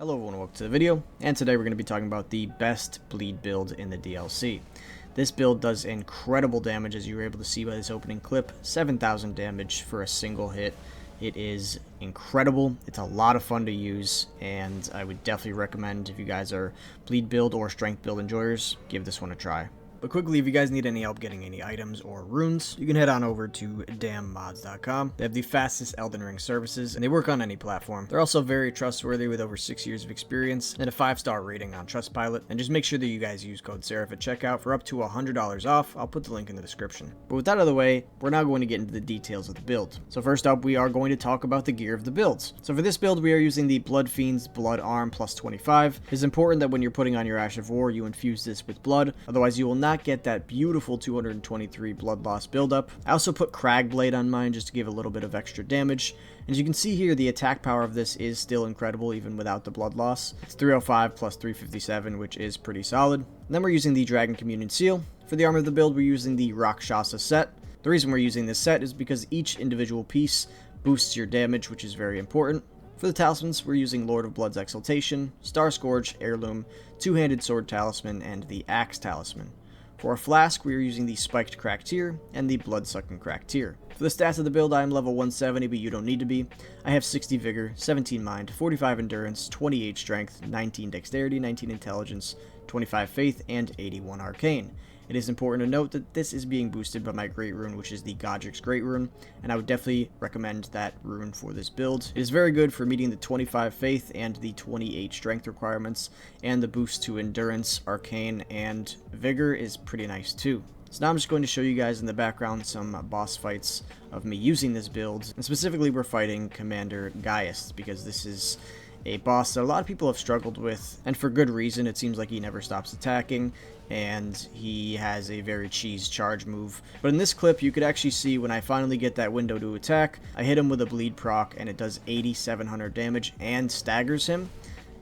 Hello everyone, welcome to the video, and today we're going to be talking about the best bleed build in the DLC. This build does incredible damage, as you were able to see by this opening clip. 7,000 damage for a single hit. It is incredible, it's a lot of fun to use, and I would definitely recommend, if you guys are bleed build or strength build enjoyers, give this one a try. But quickly, if you guys need any help getting any items or runes, you can head on over to damnmods.com. They have the fastest Elden Ring services, and they work on any platform. They're also very trustworthy with over 6 years of experience and a 5-star rating on Trustpilot. And just make sure that you guys use code Seraph at checkout for up to $100 off. I'll put the link in the description. But with that out of the way, we're now going to get into the details of the build. So first up, we are going to talk about the gear of the builds. So for this build, we are using the Blood Fiend's Blood Arm plus 25. It's important that when you're putting on your Ash of War, you infuse this with blood. Otherwise, you will not get that beautiful 223 blood loss buildup. I also put Cragblade on mine just to give a little bit of extra damage. And as you can see here, the attack power of this is still incredible even without the blood loss. It's 305 plus 357, which is pretty solid. And then we're using the Dragon Communion Seal. For the armor of the build, we're using the Rakshasa set. The reason we're using this set is because each individual piece boosts your damage, which is very important. For the talismans, we're using Lord of Blood's Exaltation, Star Scourge, Heirloom, Two-Handed Sword Talisman, and the Axe Talisman. For a flask, we are using the Spiked Crack Tier and the Blood-Sucking Crack Tier. For the stats of the build, I am level 170, but you don't need to be. I have 60 Vigor, 17 Mind, 45 Endurance, 28 Strength, 19 Dexterity, 19 Intelligence, 25 Faith, and 81 Arcane. It is important to note that this is being boosted by my Great Rune, which is the Godric's Great Rune, and I would definitely recommend that rune for this build. It is very good for meeting the 25 Faith and the 28 Strength requirements, and the boost to Endurance, Arcane, and Vigor is pretty nice too. So now I'm just going to show you guys in the background some boss fights of me using this build, and specifically we're fighting Commander Gaius, because this is a boss that a lot of people have struggled with, and for good reason. It seems like he never stops attacking, and he has a very cheese charge move. But in this clip, you could actually see when I finally get that window to attack, I hit him with a bleed proc, and it does 8,700 damage and staggers him.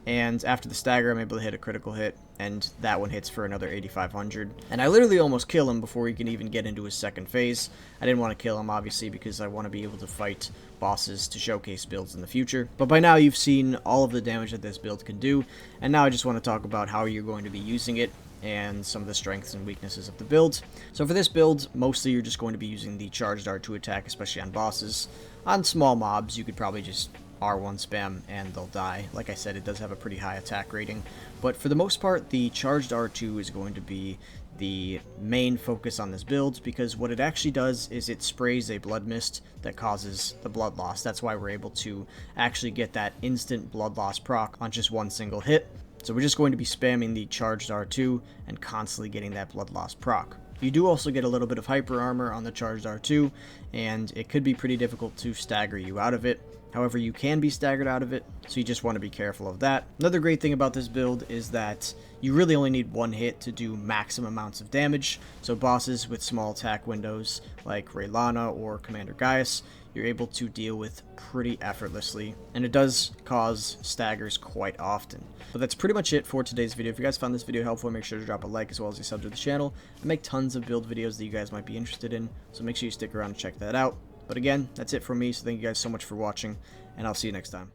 And after the stagger, I'm able to hit a critical hit, and that one hits for another 8,500. And I literally almost kill him before he can even get into his second phase. I didn't want to kill him, obviously, because I want to be able to fight bosses to showcase builds in the future. But by now, you've seen all of the damage that this build can do, and now I just want to talk about how you're going to be using it and some of the strengths and weaknesses of the build. So for this build, mostly you're just going to be using the charged R2 attack, especially on bosses. On small mobs, you could probably just R1 spam and they'll die. Like I said, it does have a pretty high attack rating, but for the most part, the charged R2 is going to be the main focus on this build, because what it actually does is it sprays a blood mist that causes the blood loss. That's why we're able to actually get that instant blood loss proc on just one single hit. So we're just going to be spamming the charged R2 and constantly getting that blood loss proc. You do also get a little bit of hyper armor on the charged R2, and it could be pretty difficult to stagger you out of it. However, you can be staggered out of it, so you just want to be careful of that. Another great thing about this build is that you really only need one hit to do maximum amounts of damage. So bosses with small attack windows like relanna or Commander Gaius, you're able to deal with pretty effortlessly, and it does cause staggers quite often. But that's pretty much it for today's video. If you guys found this video helpful, make sure to drop a like as well as a sub to the channel. I make tons of build videos that you guys might be interested in, so make sure you stick around and check that out. But again, that's it from me, so thank you guys so much for watching, and I'll see you next time.